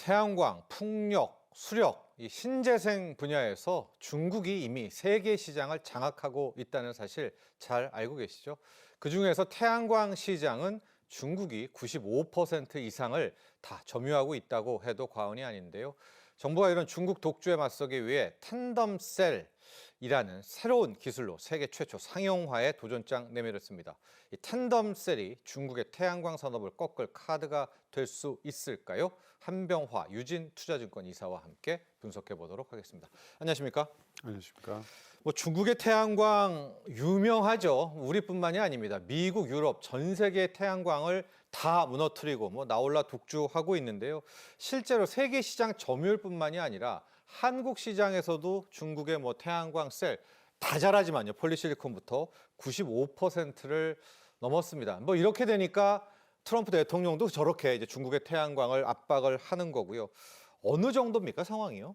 태양광, 풍력, 수력, 이 신재생 분야에서 중국이 이미 세계 시장을 장악하고 있다는 사실 잘 알고 계시죠? 그중에서 태양광 시장은 중국이 95% 이상을 다 점유하고 있다고 해도 과언이 아닌데요. 정부가 이런 중국 독주에 맞서기 위해 텐덤셀이라는 새로운 기술로 세계 최초 상용화에 도전장 내밀었습니다. 이 텐덤셀이 중국의 태양광 산업을 꺾을 카드가 될 수 있을까요? 한병화 유진투자증권 이사와 함께 분석해 보도록 하겠습니다. 안녕하십니까? 안녕하십니까? 중국의 태양광 유명하죠. 우리뿐만이 아닙니다. 미국, 유럽 전 세계의 태양광을 다 무너뜨리고 나홀라 독주하고 있는데요. 실제로 세계 시장 점유율뿐만이 아니라 한국 시장에서도 중국의 태양광 셀 다 잘하지만요. 폴리실리콘부터 95%를 넘었습니다. 이렇게 되니까 트럼프 대통령도 저렇게 이제 중국의 태양광을 압박을 하는 거고요. 어느 정도입니까, 상황이요?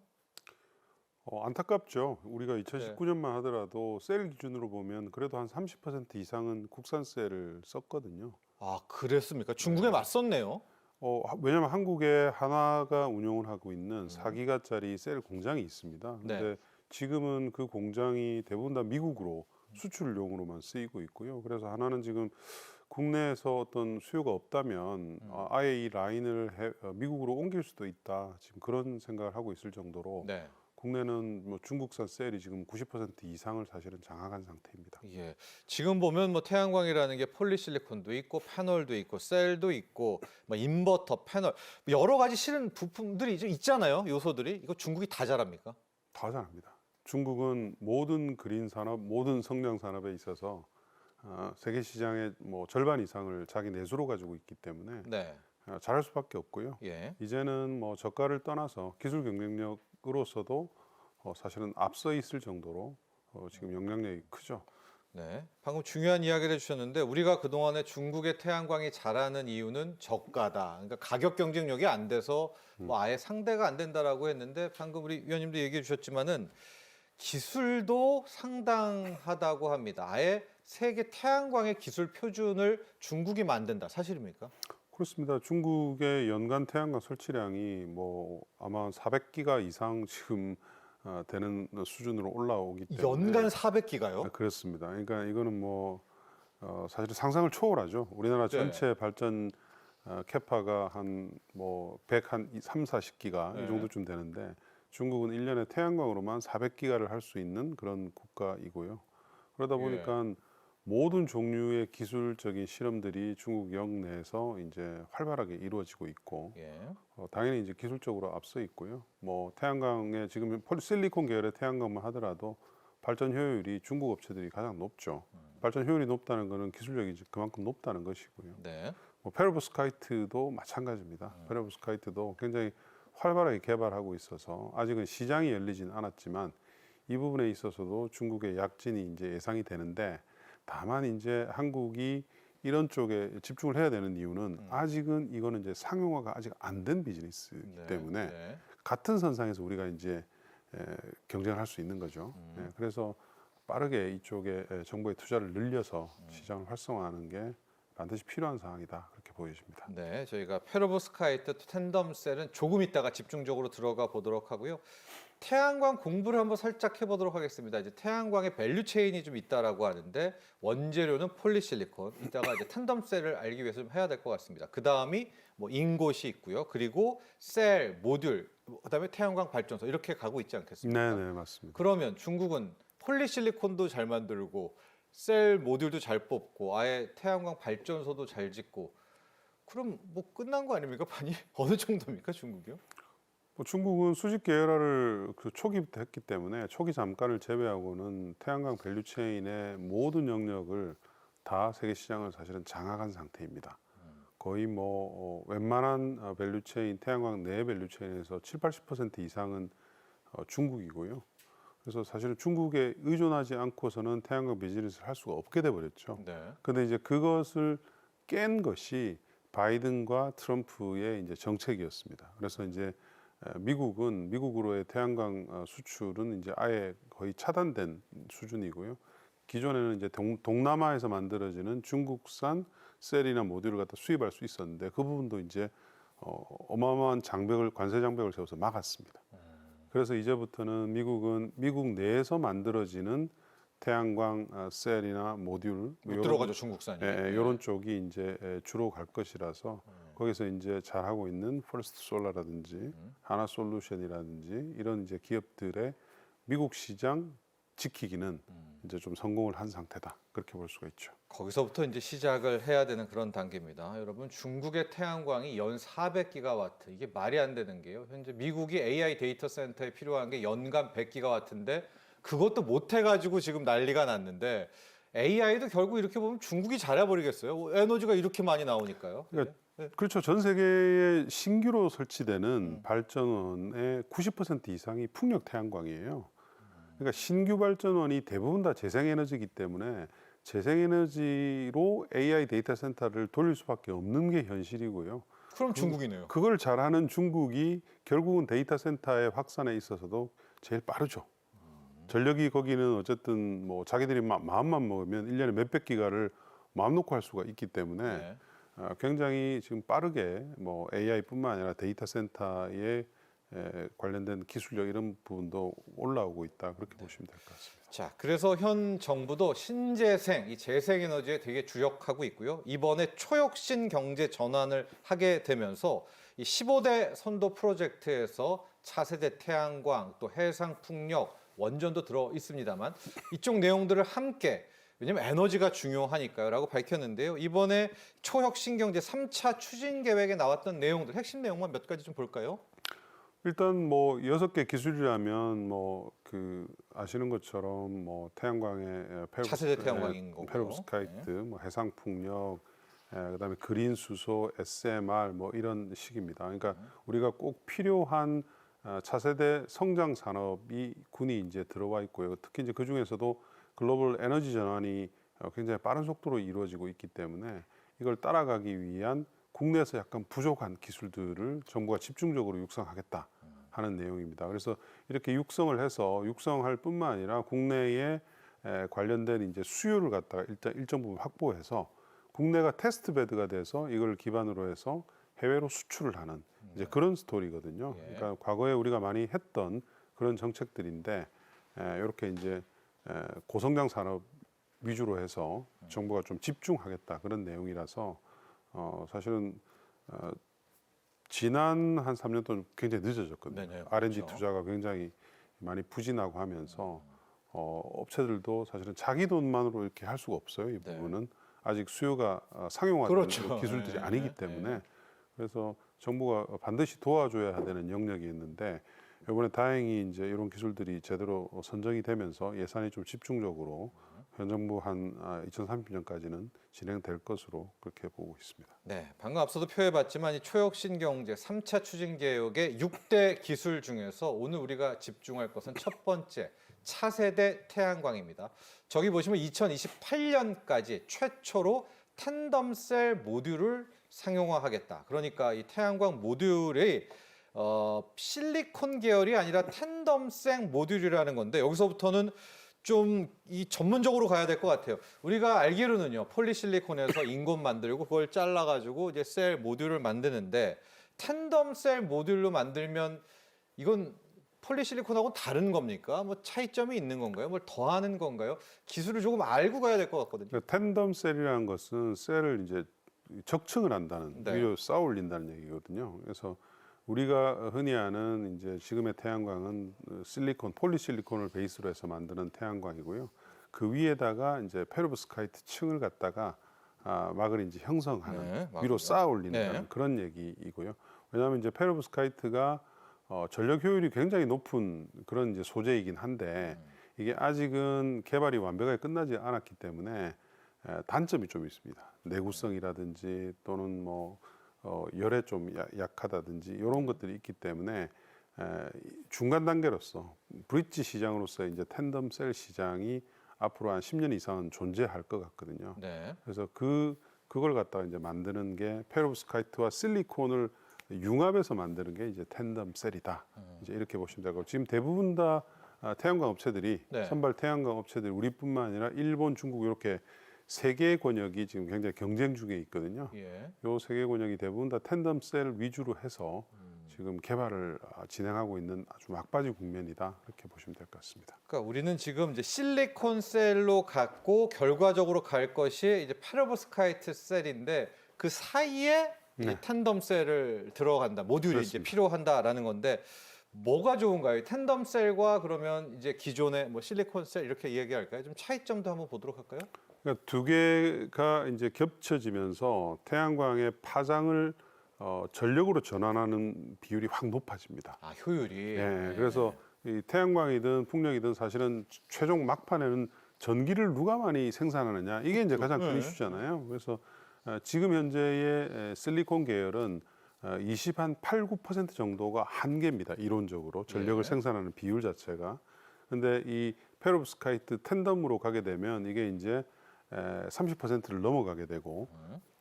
안타깝죠. 우리가 2019년만 하더라도 셀 기준으로 보면 그래도 한 30% 이상은 국산 셀을 썼거든요. 아, 그랬습니까? 중국에 맞섰네요. 왜냐하면 한국에 한화가 운영을 하고 있는 4기가짜리 셀 공장이 있습니다. 근데 네. 지금은 그 공장이 대부분 다 미국으로 수출용으로만 쓰이고 있고요. 그래서 한화는 지금 국내에서 어떤 수요가 없다면 아예 이 라인을 미국으로 옮길 수도 있다. 지금 그런 생각을 하고 있을 정도로 네. 국내는 중국산 셀이 지금 90% 이상을 사실은 장악한 상태입니다. 예. 지금 보면 태양광이라는 게 폴리실리콘도 있고 패널도 있고 셀도 있고 인버터, 패널 여러 가지 실은 부품들이 좀 있잖아요. 요소들이. 이거 중국이 다 잘합니까? 다 잘합니다. 중국은 모든 그린 산업, 모든 성장 산업에 있어서 세계 시장의 절반 이상을 자기 내수로 가지고 있기 때문에 네. 잘할 수밖에 없고요. 예. 이제는 저가를 떠나서 기술 경쟁력으로서도 사실은 앞서 있을 정도로 지금 영향력이 크죠. 네. 방금 중요한 이야기를 해주셨는데 우리가 그동안에 중국의 태양광이 잘하는 이유는 저가다. 그러니까 가격 경쟁력이 안 돼서 아예 상대가 안 된다라고 했는데 방금 우리 위원님도 얘기해 주셨지만은 기술도 상당하다고 합니다. 아예 세계 태양광의 기술 표준을 중국이 만든다. 사실입니까? 그렇습니다. 중국의 연간 태양광 설치량이 아마 400기가 이상 지금 되는 수준으로 올라오기 때문에 연간 400기가요? 그렇습니다. 그러니까 이거는 사실 상상을 초월하죠. 우리나라 전체 네. 발전 캐파가 한 3, 40기가 네. 이 정도쯤 되는데 중국은 1년에 태양광으로만 400기가를 할 수 있는 그런 국가이고요. 그러다 보니까 모든 종류의 기술적인 실험들이 중국 영내에서 이제 활발하게 이루어지고 있고 당연히 이제 기술적으로 앞서 있고요. 태양광에 지금 폴리실리콘 계열의 태양광만 하더라도 발전 효율이 중국 업체들이 가장 높죠. 발전 효율이 높다는 것은 기술력이 그만큼 높다는 것이고요. 네. 페로브스카이트도 마찬가지입니다. 페로브스카이트도 굉장히 활발하게 개발하고 있어서 아직은 시장이 열리진 않았지만 이 부분에 있어서도 중국의 약진이 이제 예상이 되는데 다만 이제 한국이 이런 쪽에 집중을 해야 되는 이유는 아직은 이거는 이제 상용화가 아직 안 된 비즈니스이기 때문에 같은 선상에서 우리가 이제 경쟁을 할 수 있는 거죠. 그래서 빠르게 이쪽에 정부의 투자를 늘려서 시장을 활성화하는 게 반드시 필요한 사항이다 그렇게 보여집니다. 네, 저희가 페로브스카이트 텐덤셀은 조금 있다가 집중적으로 들어가 보도록 하고요. 태양광 공부를 한번 살짝 해보도록 하겠습니다. 이제 태양광의 밸류 체인이 좀 있다라고 하는데 원재료는 폴리실리콘, 이따가 이제 탄덤셀을 알기 위해서 좀 해야 될 것 같습니다. 그 다음이 뭐 인곳이 있고요. 그리고 셀, 모듈, 그다음에 태양광 발전소 이렇게 가고 있지 않겠습니까? 네, 맞습니다. 그러면 중국은 폴리실리콘도 잘 만들고 셀 모듈도 잘 뽑고 아예 태양광 발전소도 잘 짓고 그럼 뭐 끝난 거 아닙니까? 판이 어느 정도입니까 중국이요? 뭐 중국은 수직 계열화를 그 초기부터 했기 때문에 초기 잠깐을 제외하고는 태양광 밸류체인의 모든 영역을 다 세계 시장을 사실은 장악한 상태입니다. 거의 뭐 웬만한 밸류체인 태양광 내 밸류체인에서 7~80% 이상은 중국이고요. 그래서 사실은 중국에 의존하지 않고서는 태양광 비즈니스를 할 수가 없게 돼 버렸죠. 네. 근데 이제 그것을 깬 것이 바이든과 트럼프의 이제 정책이었습니다. 그래서 이제 미국으로의 태양광 수출은 이제 아예 거의 차단된 수준이고요. 기존에는 이제 동남아에서 만들어지는 중국산 셀이나 모듈을 갖다 수입할 수 있었는데 그 부분도 이제 어마어마한 관세 장벽을 세워서 막았습니다. 그래서 이제부터는 미국은 미국 내에서 만들어지는 태양광 셀이나 모듈 못 들어가죠 중국산이. 이런 쪽이 이제 주로 갈 것이라서 거기서 이제 잘하고 있는 퍼스트 솔라라든지 하나 솔루션이라든지 이런 이제 기업들의 미국 시장 지키기는 이제 좀 성공을 한 상태다 그렇게 볼 수가 있죠. 거기서부터 이제 시작을 해야 되는 그런 단계입니다. 여러분 중국의 태양광이 연 400기가와트 이게 말이 안 되는 게요. 현재 미국이 AI 데이터 센터에 필요한 게 연간 100기가와트인데 그것도 못 해가지고 지금 난리가 났는데 AI도 결국 이렇게 보면 중국이 잘해버리겠어요. 에너지가 이렇게 많이 나오니까요. 그러니까 그렇죠. 전 세계에 신규로 설치되는 발전원의 90% 이상이 풍력 태양광이에요. 그러니까 신규 발전원이 대부분 다 재생에너지이기 때문에 재생에너지로 AI 데이터 센터를 돌릴 수밖에 없는 게 현실이고요. 그럼 중국이네요. 그걸 잘하는 중국이 결국은 데이터 센터의 확산에 있어서도 제일 빠르죠. 전력이 거기는 어쨌든 뭐 자기들이 마음만 먹으면 1년에 몇백 기가를 마음 놓고 할 수가 있기 때문에 네. 굉장히 지금 빠르게 뭐 AI뿐만 아니라 데이터 센터에 관련된 기술력 이런 부분도 올라오고 있다 그렇게 보시면 될 것 같습니다. 자, 그래서 현 정부도 신재생, 이 재생에너지에 되게 주력하고 있고요. 이번에 초혁신 경제 전환을 하게 되면서 이 15대 선도 프로젝트에서 차세대 태양광, 또 해상 풍력, 원전도 들어 있습니다만 이쪽 내용들을 함께 왜냐면 에너지가 중요하니까요 라고 밝혔는데요. 이번에 초혁신 경제 3차 추진 계획에 나왔던 내용들 핵심 내용만 몇 가지 좀 볼까요? 일단 뭐 6개 기술이라면 뭐 그 아시는 것처럼 뭐 태양광의 차세대 태양광인 거고요. 페로브스카이트, 뭐 해상 풍력, 그다음에 그린 수소, SMR 뭐 이런 식입니다. 그러니까 우리가 꼭 필요한 차세대 성장 산업이 군이 이제 들어와 있고요. 특히 이제 그 중에서도 글로벌 에너지 전환이 굉장히 빠른 속도로 이루어지고 있기 때문에 이걸 따라가기 위한 국내에서 약간 부족한 기술들을 정부가 집중적으로 육성하겠다 하는 내용입니다. 그래서 이렇게 육성을 해서 육성할 뿐만 아니라 국내에 관련된 이제 수요를 갖다가 일단 일정 부분 확보해서 국내가 테스트 베드가 돼서 이걸 기반으로 해서 해외로 수출을 하는 이제 그런 스토리거든요. 예. 그러니까 과거에 우리가 많이 했던 그런 정책들인데 이렇게 이제 고성장 산업 위주로 해서 정부가 좀 집중하겠다 그런 내용이라서 사실은 지난 한 3년 동안 굉장히 늦어졌거든요. 네네, R&D 그렇죠. 투자가 굉장히 많이 부진하고 하면서 업체들도 사실은 자기 돈만으로 이렇게 할 수가 없어요. 이 네. 부분은 아직 수요가 상용화된 그렇죠. 기술들이 네, 아니기 네, 때문에 네. 그래서 정부가 반드시 도와줘야 되는 영역이 있는데 이번에 다행히 이제 이런 기술들이 제대로 선정이 되면서 예산이 좀 집중적으로 현 정부 한 2030년까지는 진행될 것으로 그렇게 보고 있습니다. 네, 방금 앞서도 표해봤지만 이 초혁신 경제 3차 추진 개혁의 6대 기술 중에서 오늘 우리가 집중할 것은 첫 번째 차세대 태양광입니다. 저기 보시면 2028년까지 최초로 탄덤셀 모듈을 상용화하겠다. 그러니까 이 태양광 모듈이 실리콘 계열이 아니라 탄덤셀 모듈이라는 건데 여기서부터는 좀 이 전문적으로 가야 될 것 같아요. 우리가 알기로는요, 폴리실리콘에서 인got 만들고 그걸 잘라가지고 이제 셀 모듈을 만드는데 탄덤 셀 모듈로 만들면 이건 폴리실리콘하고 다른 겁니까? 뭐 차이점이 있는 건가요? 뭘 더하는 건가요? 기술을 조금 알고 가야 될 것 같거든요. 그러니까 텐덤 셀이라는 것은 셀을 이제 적층을 한다는 네. 위로 쌓아 올린다는 얘기거든요. 그래서 우리가 흔히 아는 이제 지금의 태양광은 실리콘, 폴리실리콘을 베이스로 해서 만드는 태양광이고요. 그 위에다가 이제 페로브스카이트 층을 갖다가 막을 이제 형성하는 네, 위로 막을요. 쌓아 올린다는 네. 그런 얘기이고요. 왜냐하면 이제 페로브스카이트가 전력 효율이 굉장히 높은 그런 이제 소재이긴 한데 이게 아직은 개발이 완벽하게 끝나지 않았기 때문에 단점이 좀 있습니다. 내구성이라든지 또는 뭐 열에 좀 약하다든지 이런 것들이 있기 때문에 중간 단계로서 브릿지 시장으로서 이제 텐덤 셀 시장이 앞으로 한 10년 이상은 존재할 것 같거든요. 네. 그래서 그걸 갖다가 이제 만드는 게 페로브스카이트와 실리콘을 융합해서 만드는 게 이제 텐덤 셀이다. 이제 이렇게 보시면 되고 지금 대부분 다 태양광 업체들이 네. 선발 태양광 업체들이 우리뿐만 아니라 일본, 중국 이렇게 세 개의 권역이 지금 굉장히 경쟁 중에 있거든요. 예. 요 세 개 권역이 대부분 다 텐덤 셀 위주로 해서 지금 개발을 진행하고 있는 아주 막바지 국면이다. 이렇게 보시면 될 것 같습니다. 그러니까 우리는 지금 이제 실리콘 셀로 갔고 결과적으로 갈 것이 이제 페로브스카이트 셀인데 그 사이에 이제 텐덤 셀을 들어간다. 모듈이 이제 그렇습니다. 필요한다라는 건데 뭐가 좋은가요? 텐덤 셀과 그러면 이제 기존의 뭐 실리콘 셀 이렇게 얘기할까요? 좀 차이점도 한번 보도록 할까요? 그러니까 두 개가 이제 겹쳐지면서 태양광의 파장을 전력으로 전환하는 비율이 확 높아집니다. 아, 효율이. 예, 그래서 이 태양광이든 풍력이든 사실은 최종 막판에는 전기를 누가 많이 생산하느냐 이게 이제 가장 큰 네. 이슈잖아요. 그래서 지금 현재의 실리콘 계열은 8, 9% 정도가 한계입니다. 이론적으로 전력을 네. 생산하는 비율 자체가. 근데 이 페로브스카이트 텐덤으로 가게 되면 이게 이제 30%를 넘어가게 되고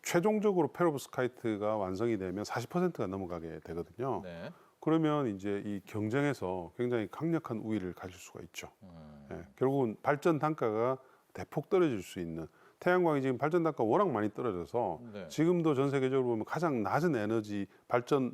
최종적으로 페로브스카이트가 완성이 되면 40%가 넘어가게 되거든요. 네. 그러면 이제 이 경쟁에서 굉장히 강력한 우위를 가질 수가 있죠. 결국은 발전 단가가 대폭 떨어질 수 있는 태양광이 지금 발전 단가가 워낙 많이 떨어져서 네. 지금도 전 세계적으로 보면 가장 낮은 에너지 발전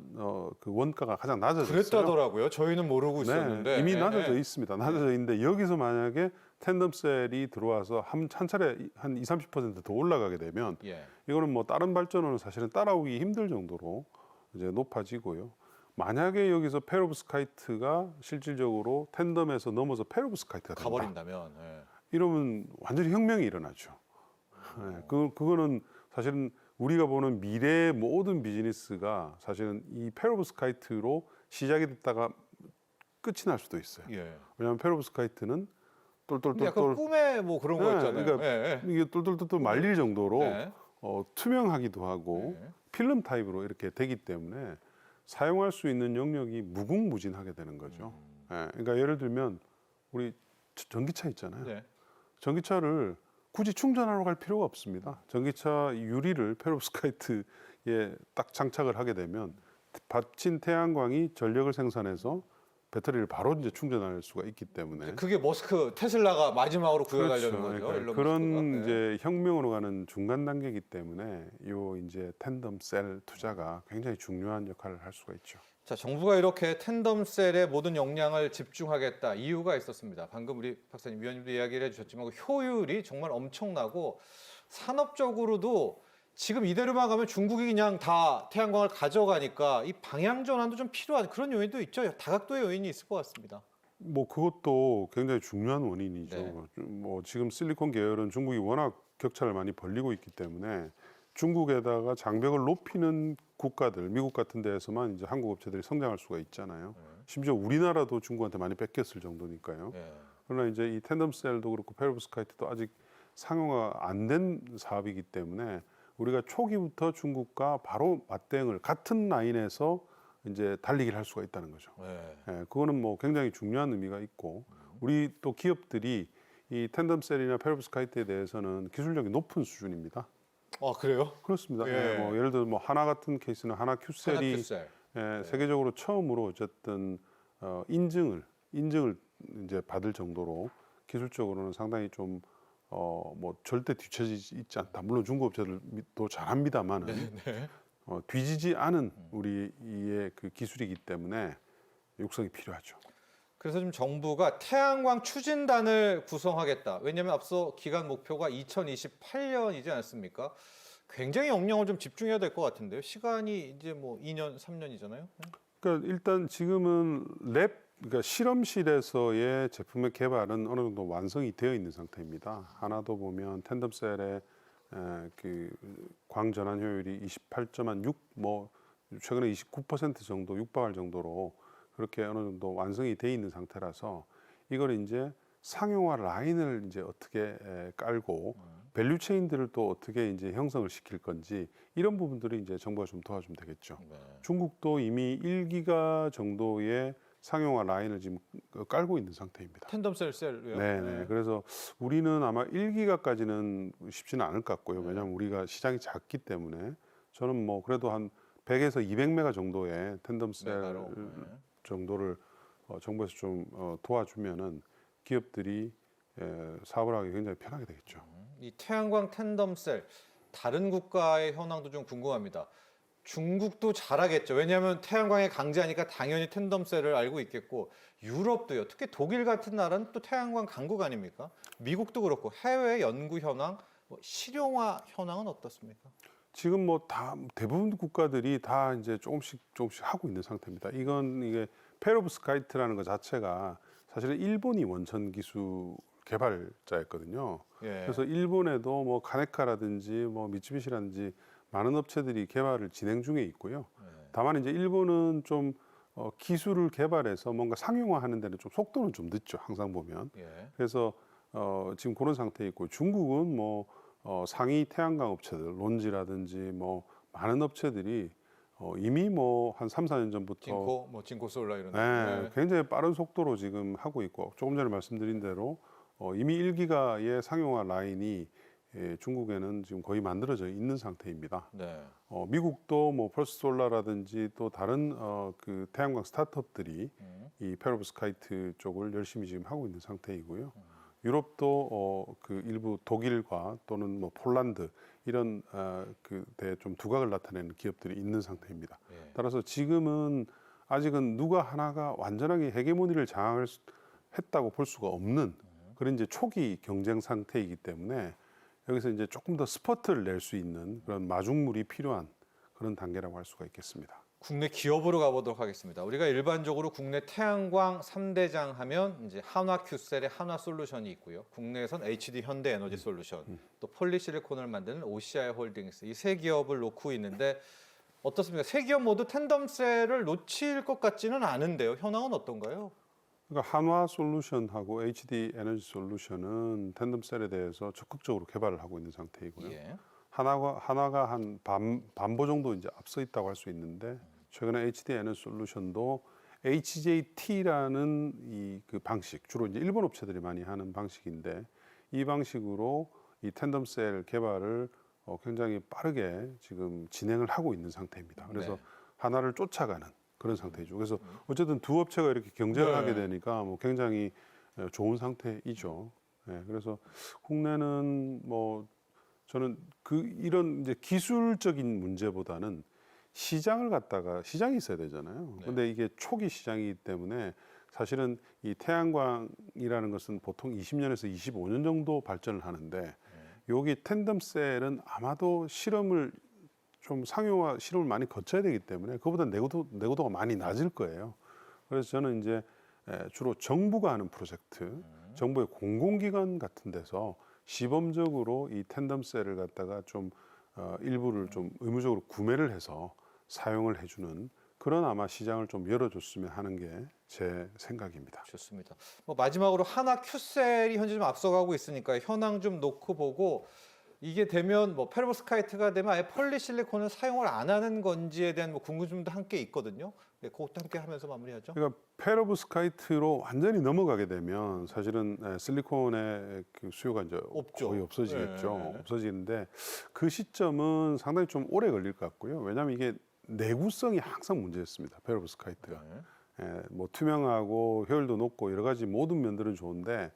그 원가가 가장 낮아졌어요. 그랬다더라고요. 저희는 모르고 있었는데. 이미 예, 낮아져 예. 있습니다. 낮아져 있는데 여기서 만약에 텐덤셀이 들어와서 한 차례 한 20-30%더 올라가게 되면 예. 이거는 뭐 다른 발전원은 사실은 따라오기 힘들 정도로 이제 높아지고요. 만약에 여기서 페로브스카이트가 실질적으로 텐덤에서 넘어서 페로브스카이트가 된다. 가버린다면. 예. 이러면 완전히 혁명이 일어나죠. 그거는 사실은 우리가 보는 미래의 모든 비즈니스가 사실은 이 페로브스카이트로 시작이 됐다가 끝이 날 수도 있어요. 예. 왜냐하면 페로브스카이트는 근데 약간 똘똘똘똘 꿈에 뭐 그런 거 있잖아요. 그러니까 예, 예. 이게 똘똘똘똘 말릴 정도로 네. 투명하기도 하고 네. 필름 타입으로 이렇게 되기 때문에 사용할 수 있는 영역이 무궁무진하게 되는 거죠. 그러니까 예를 들면 우리 전기차 있잖아요. 네. 전기차를 굳이 충전하러 갈 필요가 없습니다. 전기차 유리를 페로브스카이트에 딱 장착을 하게 되면 받친 태양광이 전력을 생산해서 배터리를 바로 이제 충전할 수가 있기 때문에 그게 머스크 테슬라가 마지막으로 구현하려는 거죠. 그러니까 일론 그런 머스크가. 네. 이제 혁명으로 가는 중간 단계이기 때문에 요 이제 텐덤 셀 투자가 굉장히 중요한 역할을 할 수가 있죠. 자, 정부가 이렇게 텐덤셀에 모든 역량을 집중하겠다 이유가 있었습니다. 방금 우리 박사님 위원님도 이야기를 해주셨지만 그 효율이 정말 엄청나고 산업적으로도 지금 이대로만 가면 중국이 그냥 다 태양광을 가져가니까 이 방향 전환도 좀 필요한 그런 요인도 있죠. 다각도의 요인이 있을 것 같습니다. 뭐 그것도 굉장히 중요한 원인이죠. 네. 뭐 지금 실리콘 계열은 중국이 워낙 격차를 많이 벌리고 있기 때문에 중국에다가 장벽을 높이는 국가들, 미국 같은 데에서만 이제 한국 업체들이 성장할 수가 있잖아요. 심지어 우리나라도 중국한테 많이 뺏겼을 정도니까요. 네. 그러나 이제 이 텐덤셀도 그렇고 페로브스카이트도 아직 상용화 안 된 사업이기 때문에 우리가 초기부터 중국과 바로 맞대응을 같은 라인에서 이제 달리기를 할 수가 있다는 거죠. 네. 그거는 뭐 굉장히 중요한 의미가 있고 우리 또 기업들이 이 텐덤셀이나 페로브스카이트에 대해서는 기술력이 높은 수준입니다. 아, 그래요? 그렇습니다. 예. 뭐 예를 들어 뭐 하나 같은 케이스는 하나 큐셀이 하나큐셀. 세계적으로 처음으로 어쨌든 인증을 이제 받을 정도로 기술적으로는 상당히 좀 뭐 절대 뒤처지지 있지 않다. 물론 중국 업체들도 잘합니다만은 네. 뒤지지 않은 우리의 그 기술이기 때문에 육성이 필요하죠. 그래서 좀 정부가 태양광 추진단을 구성하겠다. 왜냐하면 앞서 기간 목표가 2028년이지 않습니까? 굉장히 역량을 좀 집중해야 될 것 같은데요. 시간이 이제 뭐 2년, 3년이잖아요. 그러니까 일단 지금은 그러니까 실험실에서의 제품의 개발은 어느 정도 완성이 되어 있는 상태입니다. 하나도 보면 텐덤셀의 그 광전환 효율이 28.6, 뭐 최근에 29% 정도 육박할 정도로 그렇게 어느 정도 완성이 돼 있는 상태라서 이걸 이제 상용화 라인을 이제 어떻게 깔고 밸류 체인들을 또 어떻게 이제 형성을 시킬 건지 이런 부분들이 이제 정부가 좀 도와주면 되겠죠. 네. 중국도 이미 1기가 정도의 상용화 라인을 지금 깔고 있는 상태입니다. 텐덤셀 셀로요. 네. 그래서 우리는 아마 1기가까지는 쉽지는 않을 것 같고요. 왜냐하면 우리가 시장이 작기 때문에 저는 뭐 그래도 한 100에서 200메가 정도의 텐덤셀 메가로. 정도를 정부에서 좀 도와주면은 기업들이 사업을 하기 굉장히 편하게 되겠죠. 이 태양광 텐덤셀 다른 국가의 현황도 좀 궁금합니다. 중국도 잘하겠죠. 왜냐하면 태양광의 강자니까 당연히 텐덤셀을 알고 있겠고 유럽도요. 특히 독일 같은 나라는 또 태양광 강국 아닙니까? 미국도 그렇고 해외 연구 현황, 뭐 실용화 현황은 어떻습니까? 지금 뭐 다 대부분 국가들이 다 이제 조금씩 하고 있는 상태입니다. 이게 페로브스카이트라는 것 자체가 사실은 일본이 원천 기술 개발자였거든요. 예. 그래서 일본에도 뭐 카네카라든지 뭐 미쓰비시라든지 많은 업체들이 개발을 진행 중에 있고요. 다만 이제 일본은 좀 기술을 개발해서 뭔가 상용화하는 데는 좀 속도는 좀 늦죠. 항상 보면. 예. 그래서 지금 그런 상태에 있고 중국은 뭐 상위 태양광 업체들, 론지라든지 뭐 많은 업체들이 이미 뭐 한 3, 4년 전부터 진코 솔라 이런. 네, 굉장히 빠른 속도로 지금 하고 있고 조금 전에 말씀드린 대로 이미 1기가의 상용화 라인이 중국에는 지금 거의 만들어져 있는 상태입니다. 네. 미국도 뭐 펄스솔라라든지 또 다른 그 태양광 스타트업들이 이 페로브스카이트 쪽을 열심히 지금 하고 있는 상태이고요. 유럽도 그 일부 독일과 또는 뭐 폴란드 이런 그때 좀 두각을 나타내는 기업들이 있는 상태입니다. 예. 따라서 지금은 아직은 누가 하나가 완전하게 헤게모니를 장악했다고 볼 수가 없는 그런 이제 초기 경쟁 상태이기 때문에 여기서 이제 조금 더 스퍼트를 낼 수 있는 그런 마중물이 필요한 그런 단계라고 할 수가 있겠습니다. 국내 기업으로 가보도록 하겠습니다. 우리가 일반적으로 국내 태양광 3대장 하면 이제 한화큐셀의 한화솔루션이 있고요. 국내에선 HD 현대에너지솔루션, 또 폴리실리콘을 만드는 OCI 홀딩스 이 세 기업을 놓고 있는데 어떻습니까? 세 기업 모두 텐덤셀을 놓칠 것 같지는 않은데요. 현황은 어떤가요? 그러니까 한화솔루션하고 HD 에너지솔루션은 텐덤셀에 대해서 적극적으로 개발을 하고 있는 상태이고요. 예. 하나가 한 반보 정도 이제 앞서 있다고 할 수 있는데 최근에 HD 에너지솔루션도 HJT라는 이 그 방식 주로 이제 일본 업체들이 많이 하는 방식인데 이 방식으로 이 텐덤셀 개발을 굉장히 빠르게 지금 진행을 하고 있는 상태입니다. 그래서 네. 하나를 쫓아가는 그런 상태죠. 그래서 어쨌든 두 업체가 이렇게 경쟁을 하게 되니까 뭐 굉장히 좋은 상태이죠. 네, 그래서 국내는 뭐 저는 이런 이제 기술적인 문제보다는 시장을 갖다가 시장이 있어야 되잖아요. 근데 이게 초기 시장이기 때문에 사실은 이 태양광이라는 것은 보통 20년에서 25년 정도 발전을 하는데 여기 텐덤셀은 아마도 실험을 좀 상용화 실험을 많이 거쳐야 되기 때문에 그보다 내구도가 많이 낮을 거예요. 그래서 저는 이제 주로 정부가 하는 프로젝트, 정부의 공공기관 같은 데서 시범적으로 이 텐덤셀을 갖다가 좀 일부를 좀 의무적으로 구매를 해서 사용을 해주는 그런 아마 시장을 좀 열어줬으면 하는 게 제 생각입니다. 좋습니다. 뭐 마지막으로 한화큐셀이 현재 좀 앞서가고 있으니까 현황 좀 놓고 보고 이게 되면 뭐 페로브스카이트가 되면 아예 폴리실리콘을 사용을 안 하는 건지에 대한 뭐 궁금증도 함께 있거든요. 네, 그것도 함께 하면서 마무리하죠. 그러니까 페로브스카이트로 완전히 넘어가게 되면 사실은 실리콘의 그 수요가 이제 없죠. 거의 없어지겠죠. 네. 없어지는데 그 시점은 상당히 좀 오래 걸릴 것 같고요. 왜냐하면 이게 내구성이 항상 문제였습니다. 페로브스카이트가. 뭐 투명하고 효율도 높고 여러 가지 모든 면들은 좋은데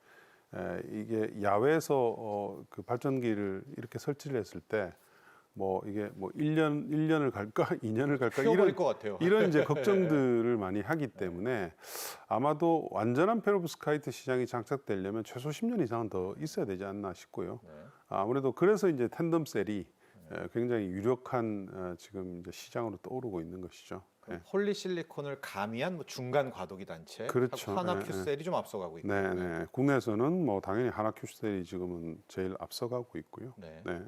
이게 야외에서 그 발전기를 이렇게 설치를 했을 때 뭐 이게 뭐 1년을 갈까 2년을 갈까 키워버릴 것 같아요. 이런 이제 걱정들을 많이 하기 때문에 아마도 완전한 페로브스카이트 시장이 장착되려면 최소 10년 이상은 더 있어야 되지 않나 싶고요. 네. 아무래도 그래서 이제 텐덤 셀이 굉장히 유력한 지금 이제 시장으로 떠오르고 있는 것이죠. 예. 폴리실리콘을 가미한 뭐 중간 과도기 단체, 그렇죠. 하나큐셀이 좀 앞서가고 있고. 네, 네. 국내에서는 뭐 당연히 하나큐셀이 지금은 제일 앞서가고 있고요. 네. 네.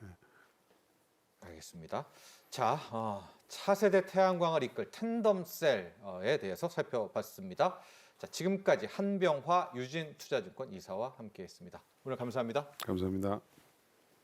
알겠습니다. 자, 차세대 태양광을 이끌 텐덤셀에 대해서 살펴봤습니다. 자, 지금까지 한병화 유진투자증권 이사와 함께했습니다. 오늘 감사합니다. 감사합니다.